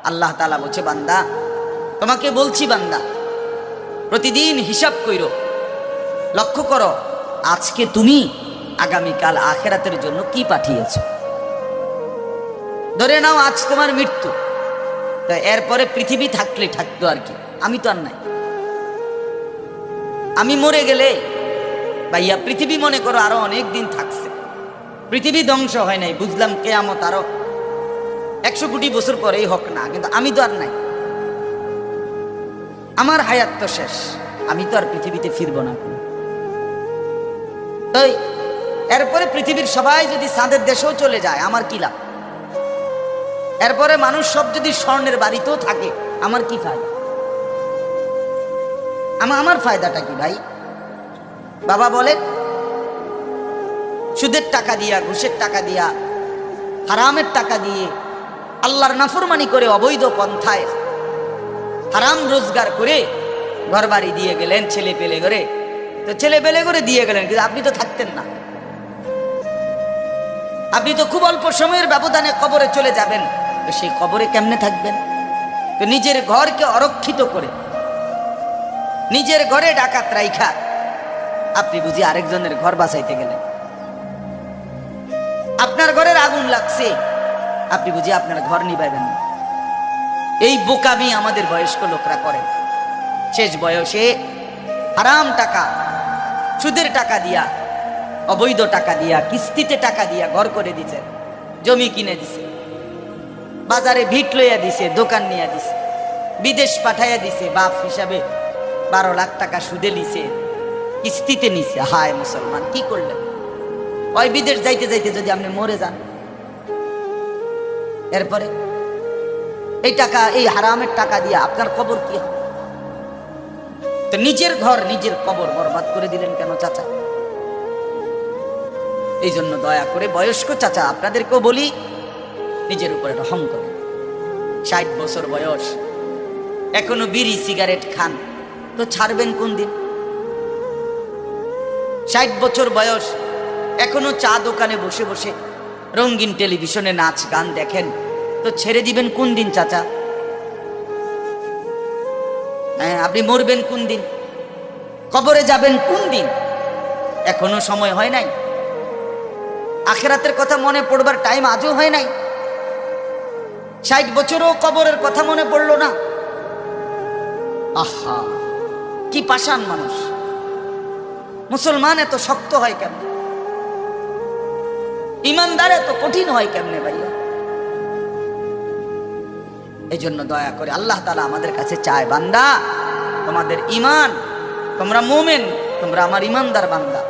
আল্লাহ তাআলা বলছে, বান্দা তোমাকে বলছি, বান্দা প্রতিদিন হিসাব কইরো, লক্ষ্য করো আজকে তুমি আগামীকাল আখিরাতের জন্য কি পাঠিয়েছো। ধরে নাও আজ তোমার মৃত্যু, তো এরপরে পৃথিবী থাকলে থাকতো আর কি, আমি তো আর নাই। আমি মরে গেলে ভাইয়া পৃথিবী মনে করো আরো অনেক দিন থাকছে, পৃথিবী ধ্বংস হয় নাই, বুঝলাম কিয়ামত আরো 100 কোটি বছর পরেই হোক না, কিন্তু আমি তো আর নাই, আমার হায়াত তো শেষ, আমি তো আর পৃথিবীতে ফিরবো না। তাই এরপরে পৃথিবীর সবাই যদি চাঁদের দেশেও চলে যায় আমার কি লাভ? এরপরে মানুষ সব যদি স্বর্ণের বাড়িতেও থাকে আমার কি ফায়দা? আমার ফায়দাটা কি ভাই? বাবা বলে সুদের টাকা দিয়া, ঘুষের টাকা দিয়া, হারামের টাকা দিয়ে, আল্লাহর নাফরমানি করে, অবৈধ পন্থায় হারাম রোজগার করে ঘর বাড়ি দিয়ে গেলেন, ছেলে পেলে করে, তো ছেলে পেলে করে দিয়ে গেলেন, কিন্তু আপনি তো থাকতেন না, আপনি তো খুব অল্প সময়ের ব্যবধানে কবরে চলে যাবেন, তো সেই কবরে কেমনে থাকবেন? তো নিজের ঘরকে অরক্ষিত করে, নিজের ঘরে ডাকাত রাইখা আপনি বুঝি আরেকজনের ঘর বাঁচাইতে গেলেন। আপনার ঘরের আগুন লাগছে, আপনি বুঝি আপনার ঘর নিভাইবেন না। এই বোকামি আমাদের বয়স্ক লোকরা করে। শেষ বয়সে হারাম টাকা, সুদের টাকা দিয়া, অবৈধ টাকা দিয়া, কিস্তিতে টাকা দিয়া ঘর করে দিছে, জমি কিনে দিছে, বাজারে ভিট লইয়া দিছে, দোকান নিয়ে দিছে, বিদেশ পাঠাইয়া দিছে, বাপ হিসাবে 12 লাখ টাকা সুদে নিছে, কিস্তিতে নিছে। হায় মুসলমান, কি করলেন? ওই বিদেশ যাইতে যাইতে যদি আপনি মরে যান, এরপরে এই টাকা, এই হারামের টাকা দিয়ে আপনার কবর কি হবে? তো নিজের ঘর, নিজের কবর বরবাদ করে দিলেন কেন চাচা? এই জন্য দয়া করে বয়স্ক চাচা আপনাদেরকেও বলি, নিজের উপরে রহম করে। 60 বছর বয়স, এখনো বিড়ি সিগারেট খান, তো ছাড়বেন কোন দিন? 60 বছর বয়স, এখনো চা দোকানে বসে বসে রঙিন টেলিভিশনে নাচ গান দেখেন, তো ছেড়ে দিবেন কোন দিন চাচা? হ্যাঁ, আপনি মরবেন কোন দিন? কবরে যাবেন কোন দিন? এখনো সময় হয় নাই, আখিরাতের কথা মনে পড়বার টাইম আজও হয় নাই। 60 বছরও কবরের কথা মনে পড়লো না। আহা, কি পাষাণ মানুষ! মুসলমান এত শক্ত হয় কেমনে? ইমানদার এত কঠিন হয় কেমনে ভাইয়া? এই জন্য দয়া করে আল্লাহ তাআলা আমাদের কাছে চায়, বান্দা তোমাদের ইমান, তোমরা মুমিন, তোমরা আমার ইমানদার বান্দা।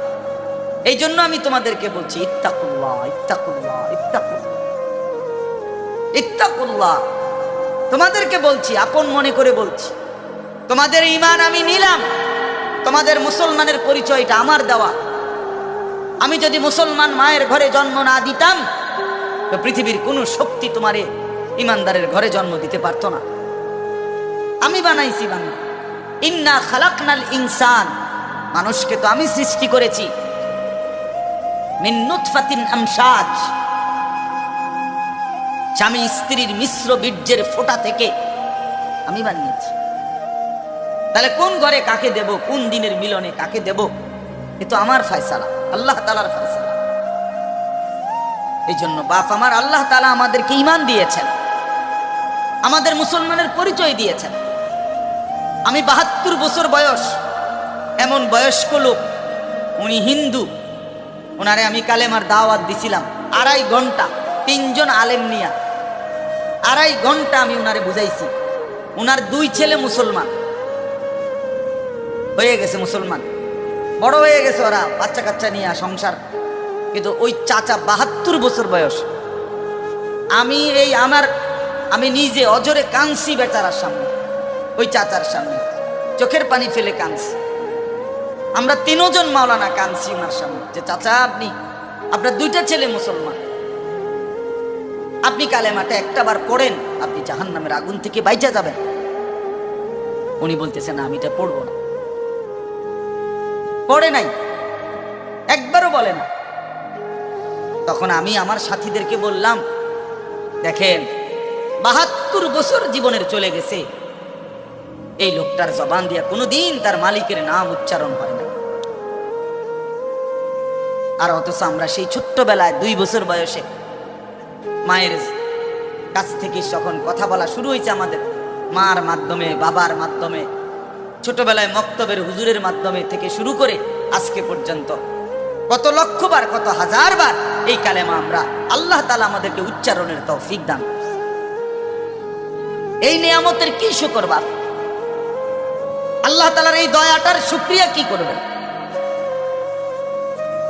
এই জন্য আমি তোমাদেরকে বলছি, ইত্তাকুল্লাহ, ইত্তাকুল্লাহ, ইত্তাকুল্লাহ, ইত্তাকুল্লাহ। তোমাদেরকে বলছি, আপন মনে করে বলছি, তোমাদের ইমান আমি নিলাম, তোমাদের মুসলমানের পরিচয়টা আমার দেওয়া। আমি যদি মুসলমান মায়ের ঘরে জন্ম না দিতাম, তো পৃথিবীর কোনো শক্তি তোমারে ইমানদারের ঘরে জন্ম দিতে পারতো না। আমি বানাইছি বান্দা, ইন্না খালাকনাল ইনসান, মানুষকে তো আমি সৃষ্টি করেছি, মিন নুতফাতিন আমশাজ, স্বামী স্ত্রীর মিশ্র বীর্যের ফোঁটা থেকে আমি বানিয়েছি। তাহলে কোন ঘরে কাকে দেব, কোন দিনের মিলনে কাকে দেব, এ তো আমার ফয়সালা, আল্লাহ তাআলার ফয়সালা। এই জন্য বাপ আমার, আল্লাহ তাআলা আমাদেরকে ঈমান দিয়েছেন, আমাদের মুসলমানের পরিচয় দিয়েছেন। আমি 72 বছর বয়স, এমন বয়স্ক লোক, উনি হিন্দু, ওনারে আমি কালেমার দাওয়াত দিছিলাম 2.5 ঘন্টা, 3 জন আলেম নিয়া 2.5 ঘন্টা আমি উনারে বুঝাইছি। উনার 2 ছেলে মুসলমান হয়ে গেছে, মুসলমান বড় হয়ে গেছে, ওরা বাচ্চা কাচ্চা নিয়ে সংসার। কিন্তু ওই চাচা 72 বছর বয়স, আমি নিজে অজরে কাঁদছি বেচারার সামনে, ওই চাচার সামনে চোখের পানি ফেলে কাঁদছি। আমরা 3 জন মাওলানা কাঁদছি ওনার সামনে, যে চাচা আপনার 2টা ছেলে মুসলমান, আপনি কালেমাটা একটাবার পড়েন, আপনি জাহান্নামের আগুন থেকে বাইচা যাবেন। উনি বলতেছেন আমি এটা পড়বো না, পড়ে নাই, একবারও বলে না। তখন আমি আমার সাথীদেরকে বললাম, দেখেন 72 70 বছর জীবনের চলে গেছে, এই লোকটার জবান দিয়া কোনোদিন তার মালিকের নাম উচ্চারণ হয় না। আর অথচ আমরা সেই ছোট্টবেলায় 2 বছর বয়সে মায়ের কাছ থেকে যখন কথা বলা শুরু হয়েছে, আমাদের মার মাধ্যমে, বাবার মাধ্যমে, ছোটবেলায় মক্তবের হুজুরের মাধ্যমে থেকে শুরু করে আজকে পর্যন্ত কত লক্ষবার, কত হাজারবার এই কালেমা আমরা আল্লাহ তাআলা আমাদেরকে উচ্চারণের তৌফিক দান করেছে। এই নিয়ামতের কি শুকর বাপ? আল্লাহ তাআলার এই দয়াটার শুকরিয়া কি করবেন?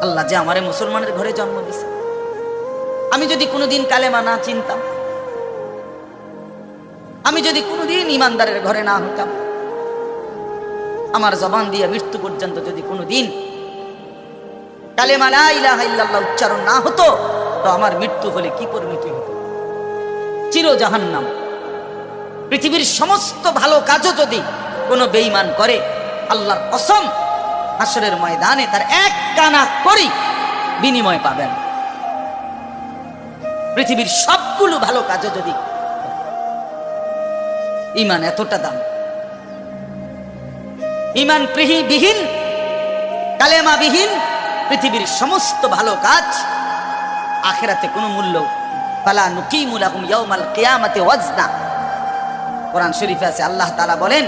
আল্লাহ যে আমারে মুসলমানের ঘরে জন্ম দিয়েছে। আমি যদি কোনোদিন কালেমা না চিনতাম, আমি যদি কোনোদিন ইমানদারের ঘরে না হতাম, আমার জবান দিয়ে মৃত্যু পর্যন্ত যদি কোনোদিন কালেমা লা ইলাহা ইল্লাল্লাহ উচ্চারণ না হতো, তো আমার মৃত্যু হলে কি পরিণতি হতো? চির জাহান্নাম। পৃথিবীর সমস্ত ভালো কাজও যদি কোনো বেঈমান করে, আল্লাহর কসম হাসরের ময়দানে তার এক কানা করি বিনিময় পাবেন। পৃথিবীর সবগুলো ভালো কাজও যদি, ঈমান এতটা দাম। ঈমান বিহীন, কালেমা বিহীন পৃথিবীর সমস্ত ভালো কাজ আখিরাতে কোনো মূল্য। ফালা নুকিমু লাহুম ইয়াউমাল কিয়ামাতি ওয়াজনা। কোরআন শরীফে আছে, আল্লাহ তাআলা বলেন,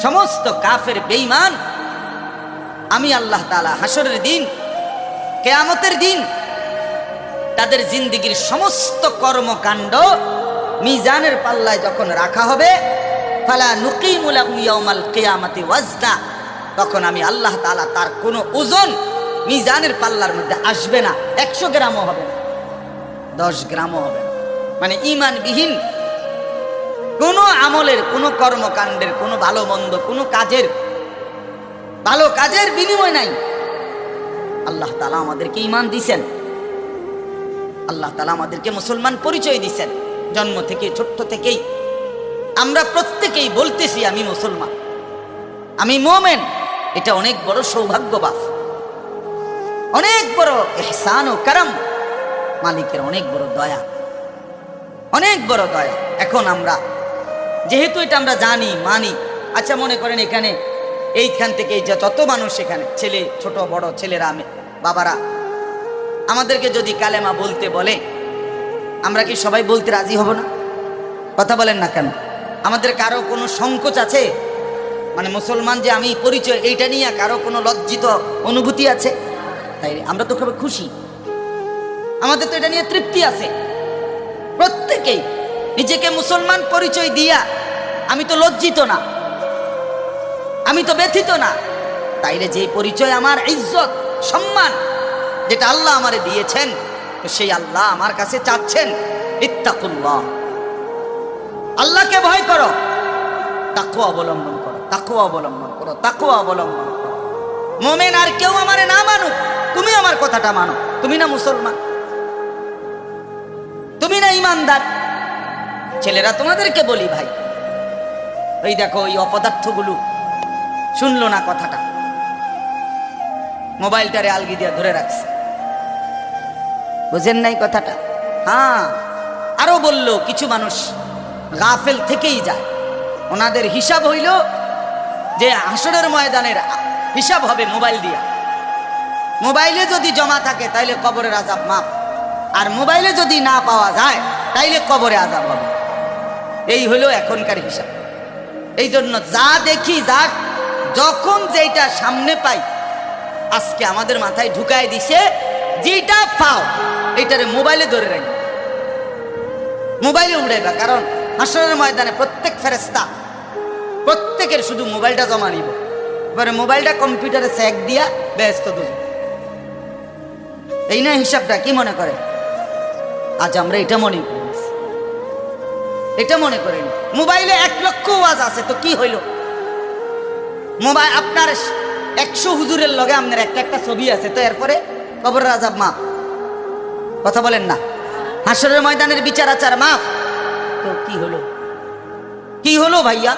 সমস্ত কাফের বেঈমান আমি আল্লাহ তাআলা হাসরের দিন, কিয়ামতের দিন তাদের জিন্দেগীর সমস্ত কর্মকাণ্ড মিজানের পাল্লায় যখন রাখা হবে, ফালা নুকিমু লাহুম ইয়াউমাল কিয়ামাতি ওয়াজনা, তখন আমি আল্লাহ তাআলা তার কোনো ওজন মিজানের পাল্লার মধ্যে আসবে না। 100 গ্রামও হবে না, 10 গ্রামও হবে না। মানে ঈমানবিহীন কোনো আমলের, কোনো কর্মকাণ্ডের, কোনো ভালো মন্দ, কোনো কাজের, ভালো কাজের বিনিময় নাই। আল্লাহ তাআলা আমাদেরকে ঈমান দিয়েছেন, আল্লাহ তাআলা আমাদেরকে মুসলমান পরিচয় দিয়েছেন। জন্ম থেকে, ছোট্ট থেকেই আমরা প্রত্যেকেই বলতেছি আমি মুসলমান, আমি মুমিন। এটা অনেক বড় সৌভাগ্য বাপ, অনেক বড় ইহসান ও করম, মালিকের অনেক বড় দয়া, অনেক বড় দয়া। এখন আমরা যেহেতু এটা আমরা জানি, মানি, আচ্ছা মনে করেন এখানে এইখান থেকে যত মানুষ এখানে, ছেলে, ছোট বড় ছেলেরা, বাবারা, আমাদেরকে যদি কালেমা বলতে বলে, আমরা কি সবাই বলতে রাজি হব না? কথা বলেন না কেন? আমাদের কারো কোনো সংকোচ আছে? মানে মুসলমান যে আমি পরিচয়, এইটা নিয়ে কারো কোনো লজ্জিত অনুভূতি আছে? তাই আমরা তো খুব খুশি, আমাদের তো এটা নিয়ে তৃপ্তি আছে। প্রত্যেকেই নিজেকে মুসলমান পরিচয় দিয়া আমি তো লজ্জিত না, আমি তো ব্যথিত না। তাইলে যে পরিচয় আমার ইজ্জত, সম্মান, যেটা আল্লাহ আমারে দিয়েছেন, তো সেই আল্লাহ আমার কাছে চাচ্ছেন, ইত্তাকুল্লাহ, আল্লাহকে ভয় করো, তাকওয়া অবলম্বন করো, তাকওয়া অবলম্বন করো, তাকওয়া অবলম্বন করো। মুমিন আর কেউ আমারে না মানুক, তুমি আমার কথাটা মানো। তুমি না মুসলমান, তুমি না ইমানদার। ছেলেরা তোমাদেরকে বলি ভাই, ওই দেখো ওই অপদার্থগুলো শুনলো না কথাটা, মোবাইলটারে আলগি দিয়ে ধরে রাখছে, বুঝেন নাই কথাটা? হ্যাঁ, আরো বললো কিছু মানুষ গাফেল থেকেই যায়, ওনাদের হিসাব হইল যে হাসরের ময়দানের হিসাব হবে মোবাইল দিয়া। মোবাইলে যদি জমা থাকে তাইলে কবরের আযাব মাফ, আর মোবাইলে যদি না পাওয়া যায় তাইলে কবরে আযাব হবে। এই হলো এখনকার হিসাব। এই জন্য যা দেখি, যা যখন যেটা সামনে পাই, আজকে আমাদের মাথায় ঢুকায় দিছে, যেটা পাও এটারে মোবাইলে ধরে রাখি, মোবাইলে উড়াইবা। কারণ হাসরের ময়দানে প্রত্যেক ফেরেশতা প্রত্যেকের শুধু মোবাইলটা জমা নিব, এবারে মোবাইলটা কম্পিউটারে চেক দিয়া ব্যস্ত দুজন। এই না হিসাবটা? কি মনে করে? আজ আমরা এটা মনে করি, এটা মনে করি। মোবাইলে 1 লক্ষ ওয়াজ আছে, তো কি হইল? মোবাইল আপনার 100 হুজুরের লগে আপনার একটা ছবি আছে, তো এরপরে কবরের আযাব মাফ। কথা বলেন না? হাসরের ময়দানের বিচার আচার মাফ, তো কি হলো? কি হলো ভাইয়া?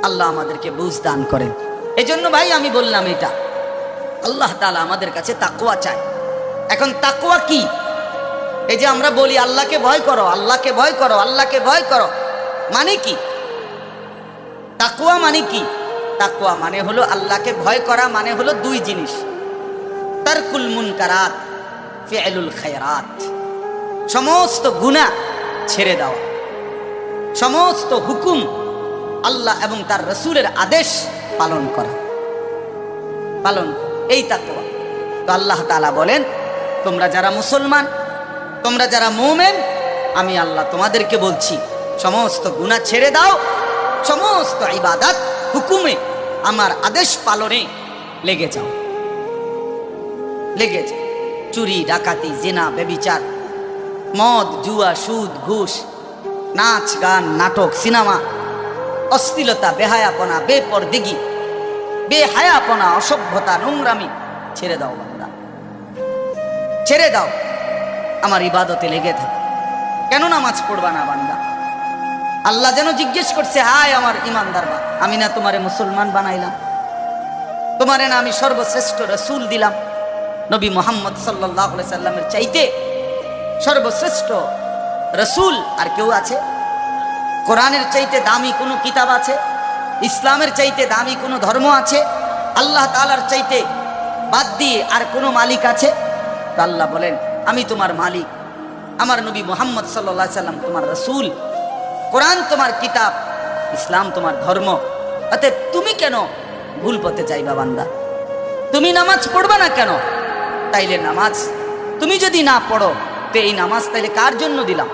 আল্লাহ আমাদেরকে বুঝ দান করেন। এজন্য ভাই আমি বললাম, এটা আল্লাহ তাআলা আমাদের কাছে তাকওয়া চায়। এখন তাকওয়া কি? এই যে আমরা বলি আল্লাহকে ভয় করো, আল্লাহকে ভয় করো, আল্লাহকে ভয় করো, মানে কি? তাকওয়া মানে কি? তাকওয়া মানে হলো আল্লাহকে ভয় করা, মানে হলো দুই জিনিস, তারকুল মুনকারাত, ফি'লুল খায়রাত। সমস্ত গুনাহ ছেড়ে দাও, সমস্ত হুকুম আল্লাহ এবং তার রাসূলের আদেশ পালন করা, পালন, এই তাকওয়া। তো আল্লাহ তাআলা বলেন, তোমরা যারা মুসলমান, তোমরা যারা মুমিন, আমি আল্লাহ তোমাদেরকে বলছি সমস্ত গুনাহ ছেড়ে দাও, সমস্ত ইবাদত হুকুমে আমার আদেশ পালনে লেগে যাও, লেগে যাও। চুরি, ডাকাতি, জিনা, ব্যভিচার, মদ, জুয়া, সুদ, ঘুষ, নাচ, গান, নাটক, সিনেমা, অশ্লীলতা, বেহায়াপনা, বেপরদিগি, বেহায়াপনা, অসভ্যতা, নোংরামি ছেড়ে দাও বান্দা, ছেড়ে দাও, আমার ইবাদতে লেগে থাকো। কেন নামাজ পড়বা না বান্দা? আল্লাহ যেন জিজ্ঞেস করছে, হায় আমার ইমানদার বা, আমি না তোমারে মুসলমান বানাইলাম? তোমারে না আমি সর্বশ্রেষ্ঠ রাসূল দিলাম? নবী মুহাম্মদ সাল্লাল্লাহু আলাইহি সাল্লামের চাইতে সর্বশ্রেষ্ঠ রাসূল আর কেউ আছে? কোরআনের চাইতে দামি কোনো কিতাব আছে? ইসলামের চাইতে দামি কোনো ধর্ম আছে? আল্লাহ তাআলার চাইতে বাদ দিয়ে আর কোনো মালিক আছে? তো আল্লাহ বলেন, আমি তোমার মালিক, আমার নবী মুহাম্মদ সাল্লাল্লাহু আলাইহি সাল্লাম তোমার রাসূল, কোরআন তোমার কিতাব, ইসলাম তোমার ধর্ম। অতএব তুমি কেন ভুল পথে যাইবা বান্দা? তুমি নামাজ পড়বা না কেন? তাইলে নামাজ তুমি যদি না পড়ো, তো এই নামাজ তাইলে কার জন্য দিলাম?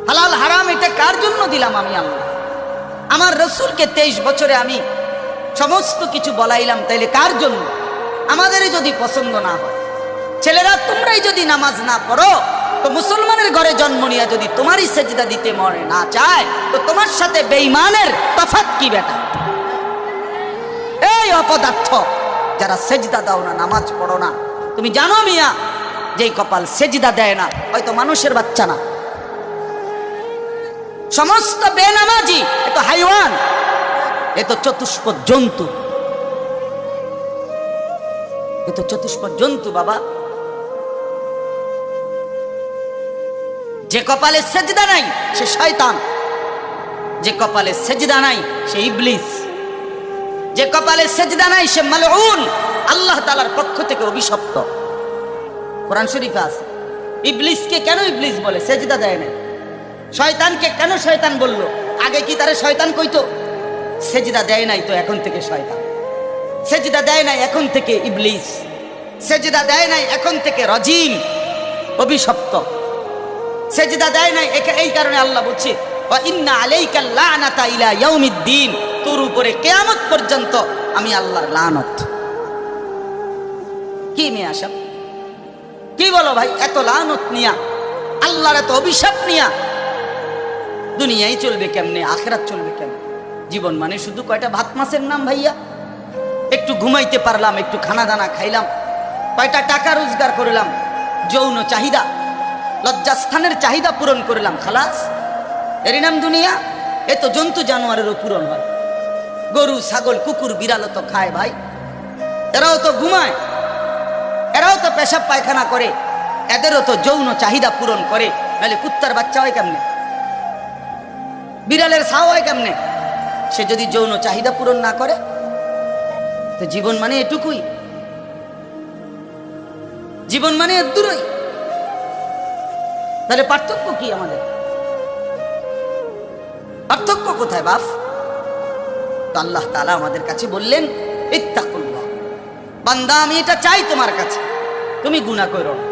হালাল হারাম এটা কার জন্য দিলাম? আমি আল্লাহ। আমার রাসূলকে 23 বছরে আমি সমস্ত কিছু বলাইলাম, তাইলে কার জন্য? আমাদেরই যদি পছন্দ না হয়, ছেলেরা তোমরাই যদি নামাজ না পড়ো, তো মুসলমানের ঘরে জন্ম নিয়ে যদি তোমারই সেজদা দিতে মনে না চায়, তো তোমার সাথে বেঈমানের তফাৎ কি বেটা? এই অপদার্থ যারা সেজদা দাও না, নামাজ পড়ো না, তুমি জানো মিয়া, যেই কপাল সেজদা দেয় না, হয়তো মানুষের বাচ্চা না, সমস্ত বেনামাজি এ তো হাইওয়ান, এ তো চতুষ্পদ জন্তু, এ তো চতুষ্পদ জন্তু বাবা। যে কপালে সেজদা নাই সে শয়তান, যে কপালে সেজদা নাই সে ইবলিস, যে কপালে সেজদা নাই সে মালউন, আল্লাহ তাআলার পক্ষ থেকে অভিশপ্ত। কোরআন শরীফে আছে। ইবলিসকে কেন ইবলিস বলে? সেজদা দেয় না। শয়তানকে কেন শয়তান বলল? আগে কি তারে শয়তান কইতো? সেজদা দেয় নাই তো এখন থেকে শয়তান, সেজদা দেয় নাই এখন থেকে ইবলিস, সেজদা দেয় নাই এখন থেকে রাজিম, অভিশপ্ত। সেজদা দেয় নাই, এই কারণে আল্লাহ বলছে, ওয়া ইন্না আলাইকা লানাতা ইলা ইয়াউমিদ্দিন, তোর উপরে কিয়ামত পর্যন্ত আমি আল্লাহর লানত। কি নিয়ে আসব? কি বলো ভাই? এত লানত নিয়া, আল্লাহর এত অভিশাপ নিয়া দুনিয়ায় চলবে কেমনে? আখিরাত চলবে কেমনে? জীবন মানে শুধু কয়টা ভাত মাছের নাম ভাইয়া? একটু ঘুমাইতে পারলাম, একটু খানা দানা খাইলাম, কয়টা টাকা রোজগার করলাম, যৌন চাহিদা, লজ্জাস্থানের চাহিদা পূরণ করলাম, খালাস, এরই নাম দুনিয়া? এ তো জন্তু জানোয়ারেরও পূরণ হয়। গরু, ছাগল, কুকুর, বিড়ালও তো খায় ভাই, এরাও তো ঘুমায়, এরাও তো পেশাব পায়খানা করে, এদেরও তো যৌন চাহিদা পূরণ করে। নাহলে কুত্তার বাচ্চা হয় কেমনে? বিড়ালের ছাও হয় কেমনে? সে যদি যৌন চাহিদা পূরণ না করে, তো জীবন মানে এটুকুই, জীবন মানে দূরই। তাহলে পার্থক্য কি আমাদের? পার্থক্য কোথায় বাপ? তো আল্লাহ তাআলা আমাদের কাছে বললেন, ইত্তাকুল্লাহ, বান্দা আমি এটা চাই তোমার কাছে, তুমি গুনাহ করো না,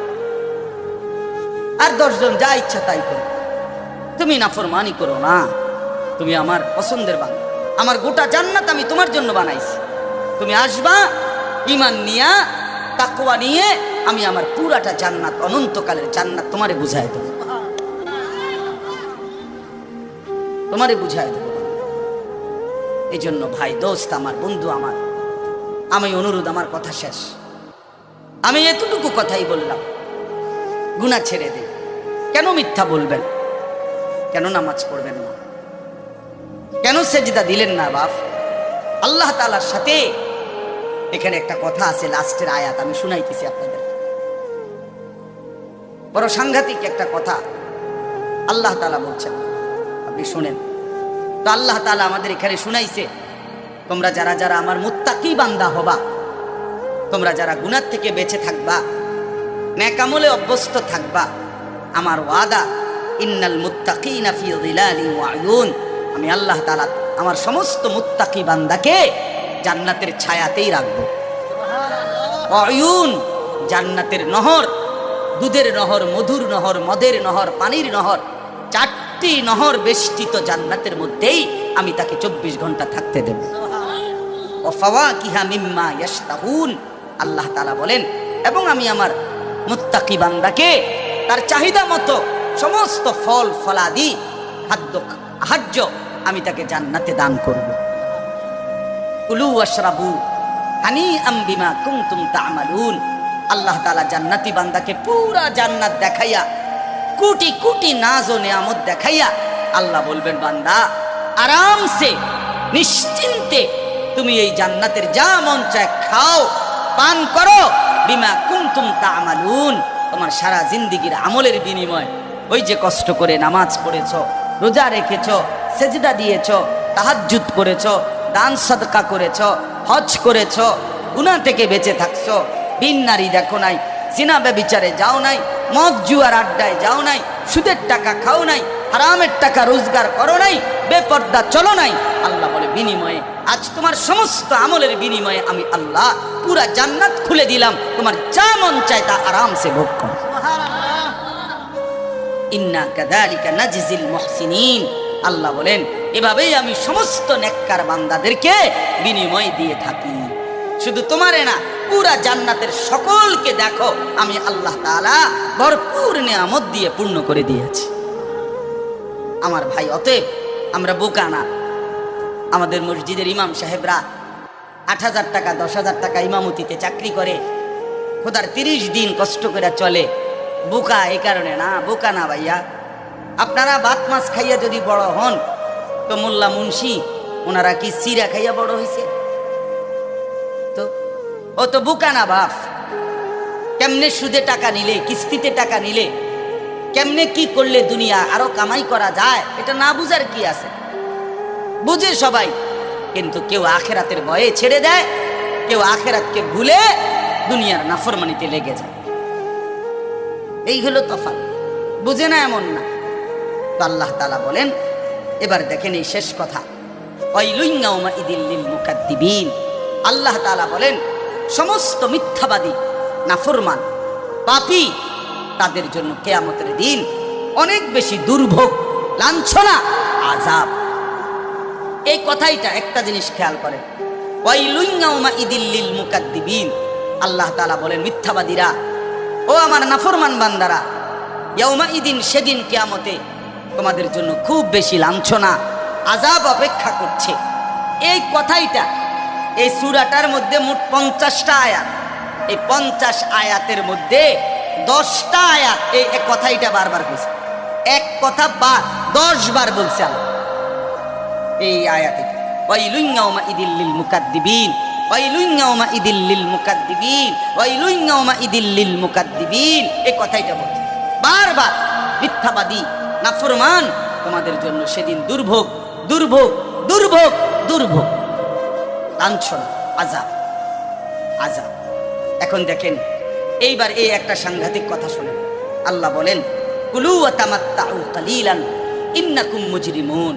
আর 10 জন যা ইচ্ছা তাই করো, তুমি নাফরমানি করো না, তুমি আমার পছন্দের বান্দা, আমার গোটা জান্নাত আমি তোমার জন্য বানাইছি, তুমি আসবা ঈমান নিয়া, তাকওয়া নিয়ে, আমি আমার পুরাটা জান্নাত, অনন্তকালের জান্নাত তোমারে বুঝাই দেব, তোমারে বুঝাই দেব। এই জন্য ভাই, দোস্ত আমার, বন্ধু আমার, আমি অনুরোধ, আমার কথা শেষ, আমি এতটুকু কথাই বললাম, গুনাহ ছেড়ে দে। কেন মিথ্যা বলবেন? কেন নামাজ পড়বেন না? কেন সেজদা দিলেন না বাপ? আল্লাহ তাআলার সাথে এখানে একটা কথা আছে, লাস্টের আয়াত আমি শুনাইতেছি আপনাদের। বড় সাংঘাতিক একটা কথা আল্লাহ তাআলা বলছেন, আপনি শুনেন। তো আল্লাহ তাআলা আমাদের এখানে শুনাইছে, তোমরা যারা যারা আমার মুত্তাকি বান্দা হবা, তোমরা যারা গুনাহ থেকে বেঁচে থাকবা, নেক আমলে অভ্যস্ত থাকবা, আমার ওয়াদা ইন্নাল মুত্তাকিনা ফি যিলালিন ওয়া আয়ুন, আমি আল্লাহ তাআলা আমার সমস্ত মুত্তাকি বান্দাকে জান্নাতের ছায়াতেই রাখবো। আয়ুন, জান্নাতের নহর, দুধের নহর, মধুর নহর, মদের নহর, পানির নহর, 4টি নহর বেষ্টিত জান্নাতের মধ্যেই আমি তাকে 24 ঘন্টা থাকতে দেব। ওয়া ফাওয়াকিহা মিম্মা ইয়াশতাহুন, আল্লাহ তাআলা বলেন, এবং আমি আমার মুত্তাকি বান্দাকে তার চাহিদা মতো সমস্ত ফল ফলাদি খাদ্য আহার্য আমি তাকে জান্নাতে দান করব। কুলু ওয়াশরাবু হানিআম বিমা কুনতুম তা'মালুন, আল্লাহ তাআলা জান্নাতি বান্দাকে পুরা জান্নাত দেখাইয়া, কোটি কোটি নাজ ও নিয়ামত দেখাইয়া আল্লাহ বলবেন, বান্দা আরামসে নিশ্চিন্তে তুমি এই জান্নাতের যা মন চায় খাও, পান করো, বিমা কুনতুম তা'মালুন, তোমার সারা জিন্দেগীর আমলের বিনিময়, ওই যে কষ্ট করে নামাজ পড়েছো, রোজা রেখেছো, সেজদা দিয়েছো, তাহাজ্জুদ করেছো, দান সাদকা করেছো, হজ করেছো, গুনাহ থেকে বেঁচে থাকছো, বিন নারী দেখো নাই, জিনা ব্যভিচারে যাও নাই, মদ জুয়ার আড্ডায় যাও নাই, সুদের টাকা খাও নাই, হারামের টাকা রোজগার করো নাই, বেপর্দা চলো নাই, আল্লাহ বলে বিনিময়ে আজ তোমার সমস্ত আমলের বিনিময়ে আমি আল্লাহ পুরা জান্নাত খুলে দিলাম, তোমার যা মন চায় তা আরামসে ভোগ করো। ইন্না কাযালিকা নাজিজিল মুহসিনিন, আল্লাহ বলেন এভাবেই আমি সমস্ত নেককার বান্দাদেরকে বিনিময় দিয়ে থাকি। শুধু তোমারে না, পুরা জান্নাতের সকলকে দেখো আমি আল্লাহ তাআলা ভরপুর নিয়ামত দিয়ে পূর্ণ করে দিয়েছি। আমার ভাই, অতএব আমরা বোকা না। আমাদের মসজিদের ইমাম সাহেবরা 8,000 টাকা 10,000 টাকা ইমামতিতে চাকরি করে, খোদার 30 দিন কষ্ট করে চলে। বোকা এই কারণে না, বোকা না ভাইয়া। আপনারা ভাত মাছ খাইয়া যদি বড় হন, তো মোল্লা মুন্সি ওনারা কি সিরা খাইয়া বড় হয়েছে? তো ও তো বোকা না বাপ। কেমনে সুদে টাকা নিলে, কিস্তিতে টাকা নিলে, কেমনে কি করলে দুনিয়া আরো কামাই করা যায়, এটা না বুঝার কি আছে? বুঝে সবাই, কিন্তু কেউ আখেরাতের ভয়ে ছেড়ে দেয়, কেউ আখেরাতকে ভুলে দুনিয়ার নাফরমানিতে লেগে যায়। এই হলো তফাৎ, বুঝে না এমন না। তো আল্লাহ তাআলা বলেন, এবার দেখেন এই শেষ কথা, ওয়াইলুন ইয়াউমাইযিল লিল মুকাদ্দিবিন, আল্লাহ তাআলা বলেন সমস্ত মিথ্যাবাদী, নাফরমান, পাপী, তাদের জন্য কিয়ামতের দিন অনেক বেশি দুর্ভোগ, লাঞ্ছনা, আযাব। এই কথাইটা একটা জিনিস খেয়াল করেন, ওয়াইলুন ইয়াউমাইযিল লিল মুকাদ্দিবিন, আল্লাহ তাআলা বলেন মিথ্যাবাদীরা, ও আমার নাফরমান বান্দারা, ইয়াউমাইদিন, সেদিন কিয়ামতে তোমাদের জন্য খুব বেশি লাঞ্ছনা, আযাব অপেক্ষা করছে। এই কথাইটা এই সূরাটার মধ্যে মোট 50টা আয়াত। এই 50 আয়াতের মধ্যে 10টা আয়াত এই কথাইটা বারবার বলছে। এক কথা 10 বার বলছে আল্লাহ এই আয়াতে, ওয়াইলুন ইয়াউমাইযিল লিল মুকাদ্দিবিন, ওয়াইলুন ইয়াউমাইযিল লিল মুকাদ্দিবিন, ওয়াইলুন ইয়াউমাইযিল লিল মুকাদ্দিবিন, এই কথাইটা বলছে বারবার। মিথ্যাবাদী, নাফরমান, তোমাদের জন্য সেদিন দুর্ভোগ, দুর্ভোগ, দুর্ভোগ, দুর্ভোগ, লাঞ্ছনা, আযাব, আযাব। এখন দেখেন এইবার এই একটা সাংঘাতিক কথা শুনেন। আল্লাহ বলেন, কুলু ওয়া তামাত্তাউ কালিলান ইন্নাকুম মুজরিমুন।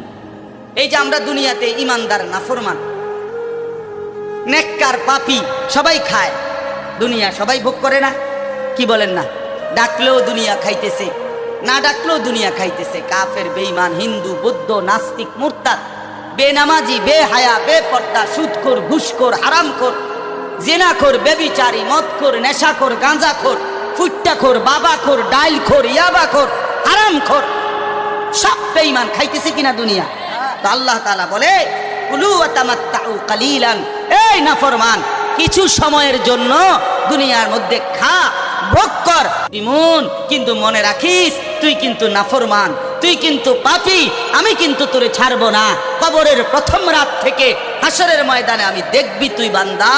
এই যে আমরা দুনিয়াতে ইমানদার, নাফরমান, নেককার, পাপী সবাই খায়, দুনিয়া সবাই ভোগ করে না? কি বলেন না? ডাকলেও দুনিয়া খাইতেছে, না ডাকলেও দুনিয়া খাইতেছে। কাফের, বেঈমান, হিন্দু, বৌদ্ধ, নাস্তিক, মুরতাদ, বেনামাজি, বেহায়া, বেপর্দা, সুদখোর, ঘুষখোর, হারামখোর, জিনাখোর, বেবিচারী, মদখোর, নেশাখোর, গাঁজাখোর, ফুট্টাখোর, বাবাখোর, ডাইলখোর, ইয়াবাখোর, হারামখোর, সব বেঈমান খাইতেছে কিনা দুনিয়া? তো আল্লাহ তাআলা বলে, কুলু ওয়া তামাত্তাউ কালিলান, এই নাফরমান, কিছু সময়ের জন্য দুনিয়ার মধ্যে খা, ভোগ কর, ইমন, কিন্তু মনে রাখিস তুই কিন্তু নাফরমান, তুই কিন্তু পাপী, আমি কিন্তু তোরে ছাড়বো না। কবরের প্রথম রাত থেকে হাসরের ময়দানে আমি দেখবি তুই বান্দা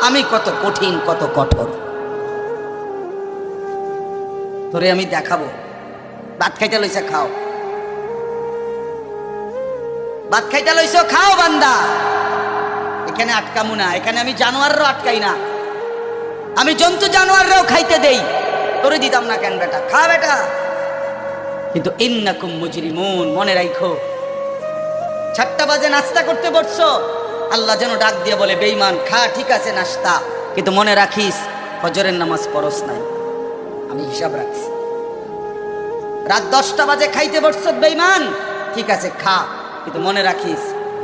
আমি কত কঠিন, কত কঠোর। তোরে আমি দেখাবো। ভাত খাইতে লইছে, খাও। ভাত খাইতে লইছ, খাও বান্দা। এখানে আটকামু না, এখানে আমি জানোয়াররাও আটকাই না, আমি জন্তু জানোয়াররাও খাইতে দেই। তোরে দিতাম না কেন বেটা, খা বেটা। কিন্তু ইন্নাকুম মুজরিমুন, মনে রাখো 7টা বাজে নাস্তা করতে বসছো, আল্লাহ যেন ডাক দিয়ে বলে বেঈমান খা, ঠিক আছে নাস্তা, কিন্তু মনে রাখিস ফজরের নামাজ পড়স নাই, আমি হিসাব রাখছি। রাত 10টা বাজে খাইতে বসছো বেঈমান, ঠিক আছে খা, কিন্তু মনে রাখিস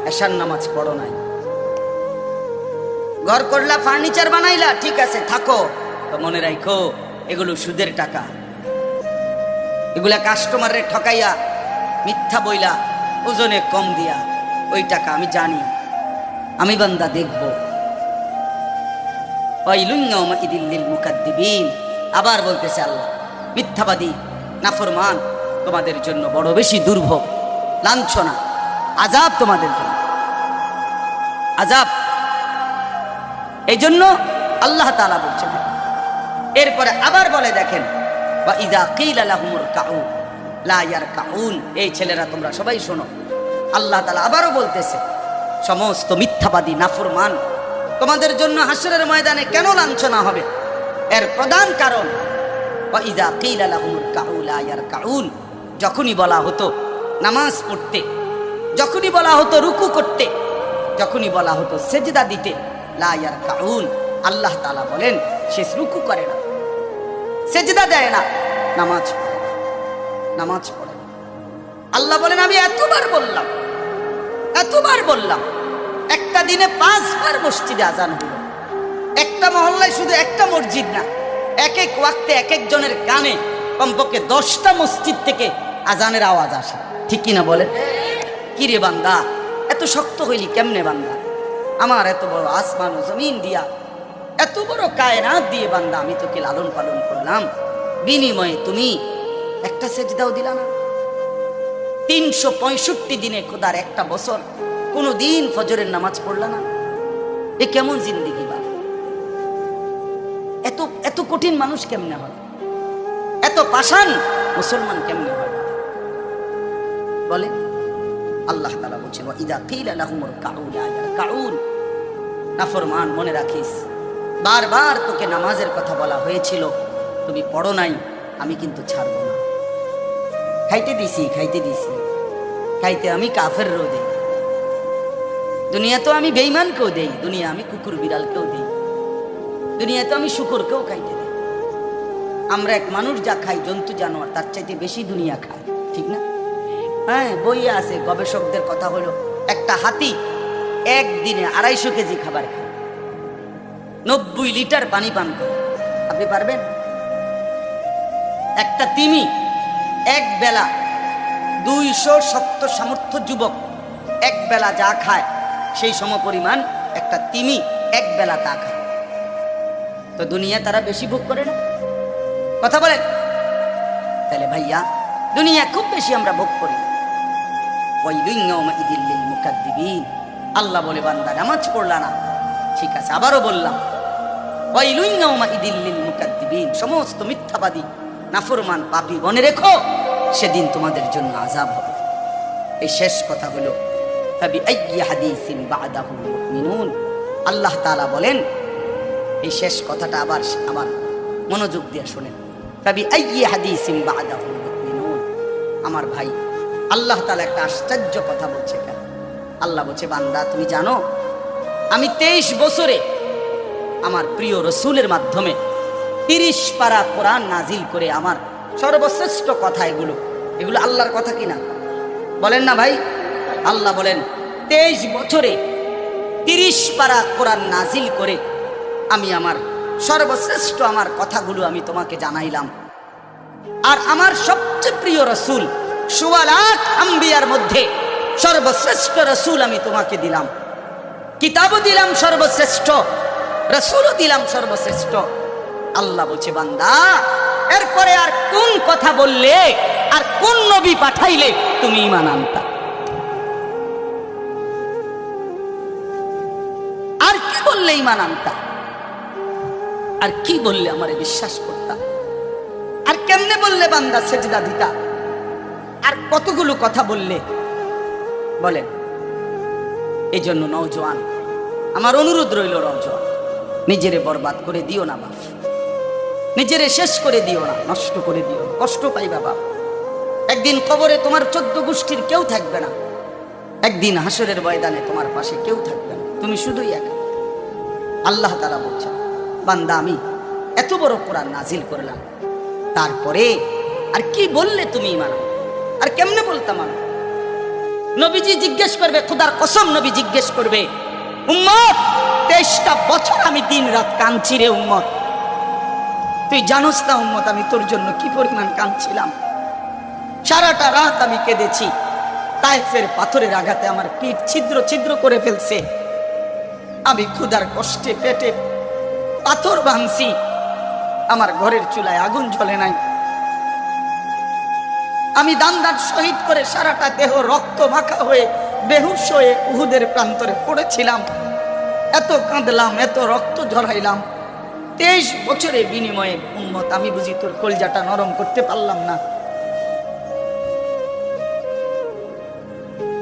এশার নামাজ পড়ো নাই। ঘর করলা, ফার্নিচার বানাইলা, ঠিক আছে থাকো, তো মনে রাখো এগুলো সুদের টাকা, এগুলা কাস্টমারে ঠকাইয়া মিথ্যা বইলা ওজনে কম দিয়া ওই টাকা আমি জানি, আমি বান্দা দেখব। আবার বলতেছে আল্লাহ, মিথ্যাবাদী নাফরমান তোমাদের জন্য বড় বেশি দুর্ভোগ, লাঞ্ছনা, আযাব তোমাদের জন্য, আযাব। এই জন্য আল্লাহ তাআলা বলছেন। এরপরে আবার বলে দেখেন, ওয়াইযা কিলা লাহুমুর কাউ লা ইয়ারকাউন, এই ছেলেরা তোমরা সবাই শোনো, আল্লাহ তাআলা আবারও বলতেছে সমস্ত মিথ্যাবাদী নাফরমান তোমাদের জন্য হাসরের ময়দানে কেন লাঞ্ছনা হবে, এর প্রধান কারণ ওয়াইযা কিলা লাহুমুর কাউ লা ইয়ারকাউন, যখনই বলা হতো নামাজ পড়তে, যখনই বলা হতো রুকু করতে, যখনই বলা হতো সেজদা দিতে, লা ইয়ারকাউন, আল্লাহ তাআলা বলেন সে রুকু করে না, সেজদা দেয় না, নামাজ পড়ে, নামাজ পড়ে। আল্লাহ বলেন আমি এতবার বললাম, এতবার বললাম, একটা দিনে 5 বার মসজিদে আজান হলো, একটা মহল্লায় শুধু একটা মসজিদ না, এক এক ওয়াক্তে এক একজনের কানে কমপক্ষে 10টা মসজিদ থেকে আজানের আওয়াজ আসে, ঠিক কিনা বলেন? কিরে বান্দা এত শক্ত হইলি কেমনে বান্দা, আমার এত বড় আসমান ও জমিন দিয়া, এত বড় কায়নাত দিয়ে বান্দা আমি তোকে লালন পালন করলাম, বিনিময়ে তুমি একটা সেজদাও দিলা না। 365 দিনে খোদার একটা বছর কোনো দিন ফজরের নামাজ পড়লা না, এ কেমন জিন্দেগি বা? এত এত কঠিন মানুষ কেমনে হয়, এত পাষাণ মুসলমান কেমনে হয় বলে? আল্লাহ তাআলা বলছে ওয়াইযা কিলা লাহুমুর কাউ লা ইয়ারকাউন, নাফরমান মনে রাখিস বারবার তোকে নামাজের কথা বলা হয়েছিল, তুমি পড়ো নাই, আমি কিন্তু ছাড়বো না। খাইতে দিছি, খাইতে দিছি, খাইতে আমি কাফেরও দেই, দুনিয়া তো আমি বেঈমানকেও দেই, দুনিয়া আমি কুকুর বিড়ালকেও দেই, দুনিয়া তো আমি শুকরকেও খাইতে দেই। আমরা এক মানুষ যা খাই জন্তু জানোয়ার তার চাইতে বেশি দুনিয়া খায়, ঠিক না? হ্যাঁ, বইয়ে আছে, গবেষকদের কথা হলো একটা হাতি একদিনে 250 কেজি খাবার খায়, 90 লিটার পানি পান করে, আপনি পারবেন? একটা তিমি এক বেলা 200 শক্ত সামর্থ্য যুবক এক বেলা যা খায় সেই সমপরিমাণ একটা তিমি এক বেলা তা খায়, তো দুনিয়া তারা বেশি ভোগ করে না? কথা বলেন। তাহলে ভাইয়া দুনিয়া খুব বেশি আমরা ভোগ করি। আল্লাহ বলে বান্দা নামাজ পড়লা না, ঠিক আছে আবারও বললাম সমস্ত মিথ্যাবাদী নাফরমান পাপী মনে রেখো সেদিন তোমাদের জন্য আযাব হবে। এই শেষ কথা হলো আল্লাহ তাআলা বলেন, এই শেষ কথাটা আবার আমার মনোযোগ দিয়ে শোনেন। আমার ভাই, আল্লাহ তাআলা একটা আশ্চর্য কথা বলছে। কেন? আল্লাহ বলছে বান্দা তুমি জানো আমি 23 বছরে আমার প্রিয় রসুলের মাধ্যমে 30 পারা কোরআন নাজিল করে আমার সর্বশ্রেষ্ঠ কথা এগুলো আল্লাহর কথা কিনা বলেন না ভাই? আল্লাহ বলেন 23 বছরে 30 পারা কোরআন নাজিল করে আমি আমার সর্বশ্রেষ্ঠ আমার কথাগুলো আমি তোমাকে জানাইলাম। আর আমার সবচেয়ে প্রিয় রসুল 1.25 লাখ আম্বিয়ার মধ্যে সর্বশ্রেষ্ঠ রসুল আমি তোমাকে দিলাম, কিতাবও দিলাম সর্বশ্রেষ্ঠ, রসুলও দিলাম সর্বশ্রেষ্ঠ। আল্লাহ বলছে বান্দা এরপরে আর কোন কথা বললে আর কোন নবী পাঠাইলে তুমি ঈমান আনতা? আর কি বললে ঈমান আনতা? আর কি বললে আমারে বিশ্বাস করতা? আর কেমনে বললে বান্দা সেজদা দিতা? আর কতগুলো কথা বললে বলেন। এই জন্য নওজোয়ান, আমার অনুরোধ রইল, নওজোয়ান নিজেরে বরবাদ করে দিও না বাপ, নিজেরে শেষ করে দিও না, নষ্ট করে দিও না, কষ্ট পাইবা বাপ। একদিন কবরে তোমার 14 গোষ্ঠীর কেউ থাকবে না, একদিন হাসরের ময়দানে তোমার পাশে কেউ থাকবে না, তুমি শুধুই একা। আল্লাহ তাআলা বলছেন, বান্দা আমি এত বড় কোরআন নাজিল করলাম, তারপরে আর কি বললে তুমি মানো? আর কেমনে বলতাম আমি? নবীজি জিজ্ঞেস করবে, খোদার কসম নবী জিজ্ঞেস করবে, উম্মত 23টা বছর আমি দিন রাত কাঁদছি রে উম্মত, তুই জানোস না উম্মত আমি তোর জন্য কি পরিমাণ কাঁদছিলাম। সারাটা রাত আমি কেঁদেছি, তায়েফের পাথরের আঘাতে আমার পিঠ ছিদ্র ছিদ্র করে ফেলছে, আমি ক্ষুধার কষ্টে পেটে পাথর ভাঙছি, আমার ঘরের চুলায় আগুন জ্বলে নাই, আমি দান্দার শহীদ করে সারাটা দেহ রক্ত মাখা হয়ে বেহুশ হয়ে উহুদের প্রান্তরে পড়েছিলাম, এত কাঁদলাম, এত রক্ত ঝরাইলাম, 23 বছরের বিনিময়ে উম্মত আমি বুঝি তোর কলজাটা নরম করতে পারলাম না।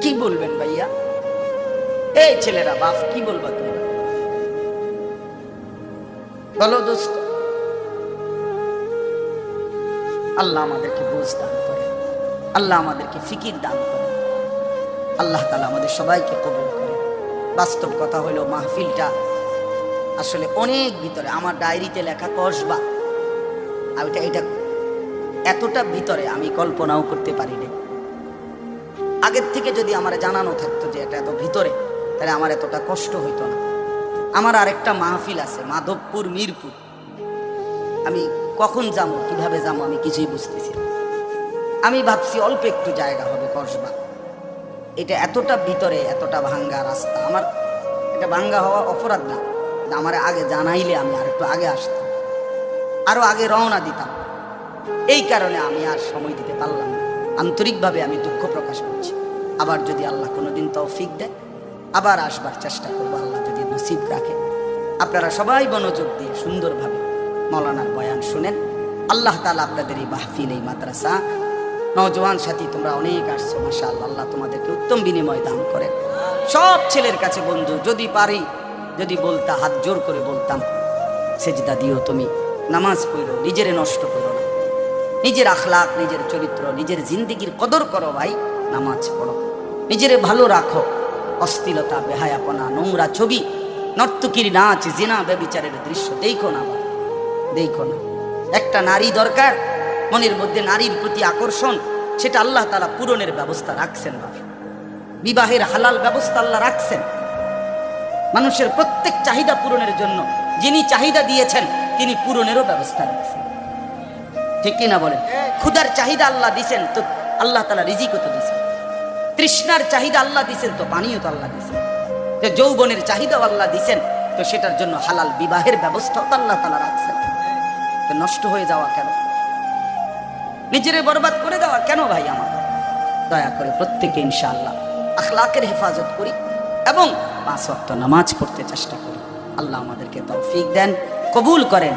কি বলবেন ভাইয়া? এই ছেলেরা বাপ কি বলবা তোমরা? বলো দোস্ত। আল্লাহ আমাদেরকে বুঝ দান করে, আল্লাহ আমাদেরকে ফিকির দান করে, আল্লাহ তাআলা আমাদের সবাইকে কবুল করে। বাস্তব কথা হলো মাহফিলটা আসলে অনেক ভিতরে, আমার ডায়েরিতে লেখা কসবা, আর এটা এতটা ভিতরে আমি কল্পনাও করতে পারিনি। আগের থেকে যদি আমার জানানো থাকতো যে এটা এত ভিতরে, তাহলে আমার এতটা কষ্ট হইতো না। আমার আরেকটা মাহফিল আছে মাধবপুর, মিরপুর, আমি কখন যাবো, কিভাবে যাবো আমি কিছুই বুঝতেছি না। আমি ভাবছি অল্প একটু জায়গা হবে কসবা, এটা এতটা ভিতরে, এতটা ভাঙ্গা রাস্তা, আমার এটা ভাঙ্গা হওয়া অপরাধ না, আমার আগে জানাইলে আমি আর একটু আগে আসতাম, আরো আগে রওনা দিতাম। এই কারণে আমি আর সময় দিতে পারলাম না, আন্তরিকভাবে আমি দুঃখ প্রকাশ করছি। আবার যদি আল্লাহ কোনোদিন তৌফিক দেয় আবার আসবার চেষ্টা করবো, আল্লাহ যদি নসিব রাখে। আপনারা সবাই মনোযোগ দিয়ে সুন্দরভাবে মৌলানার বয়ান শুনেন। আল্লাহ তাআলা আপনাদের এই মাহফিল, এই মাদ্রাসা, নওজোয়ান সাথী তোমরা অনেক আসছো, মাশাআল্লাহ, আল্লাহ তোমাদেরকে উত্তম বিনিময় দান করেন। সব ছেলের কাছে বন্ধু, যদি পারি, যদি বলতা, হাত জোর করে বলতাম, সেজদা দিও তুমি, নামাজ পড়ো, নিজেরে নষ্ট করো না, নিজের আখলাক, নিজের চরিত্র, নিজের জিন্দিগির কদর করো ভাই, নামাজ পড়ো, নিজেরে ভালো রাখো। অশ্লীলতা, বেহায়াপনা, নোংরা ছবি, নর্তকীর নাচ, জিনা, ব্যভিচারের দৃশ্য দেখো না বাবা, দেখো না। একটা নারী দরকার, মনের মধ্যে নারীর প্রতি আকর্ষণ, সেটা আল্লাহ তাআলা পূরণের ব্যবস্থা রাখছেন বাবা। বিবাহের হালাল ব্যবস্থা আল্লাহ রাখছেন, মানুষের প্রত্যেক চাহিদা পূরণের জন্য যিনি চাহিদা দিয়েছেন তিনি পূরণেরও ব্যবস্থা রাখছেন, ঠিক কিনা বলেন? ক্ষুধার চাহিদা আল্লাহ দিছেন, তো আল্লাহ তাআলা রিজিকও তো দিছেন। তৃষ্ণার চাহিদা আল্লাহ দিছেন, তো পানিও তো আল্লাহ দিছেন। যে যৌবনের চাহিদাও আল্লাহ দিছেন, তো সেটার জন্য হালাল বিবাহের ব্যবস্থাও তো আল্লাহ তাআলা রাখছেন। তো নষ্ট হয়ে যাওয়া কেন? নিজেরে বরবাদ করে দেওয়া কেন ভাই? আমার দয়া করে প্রত্যেকে ইনশাআল্লাহ আখলাকের হেফাজত করি এবং 5 ওয়াক্ত নামাজ পড়তে চেষ্টা করি। আল্লাহ আমাদেরকে তৌফিক দেন, কবুল করেন।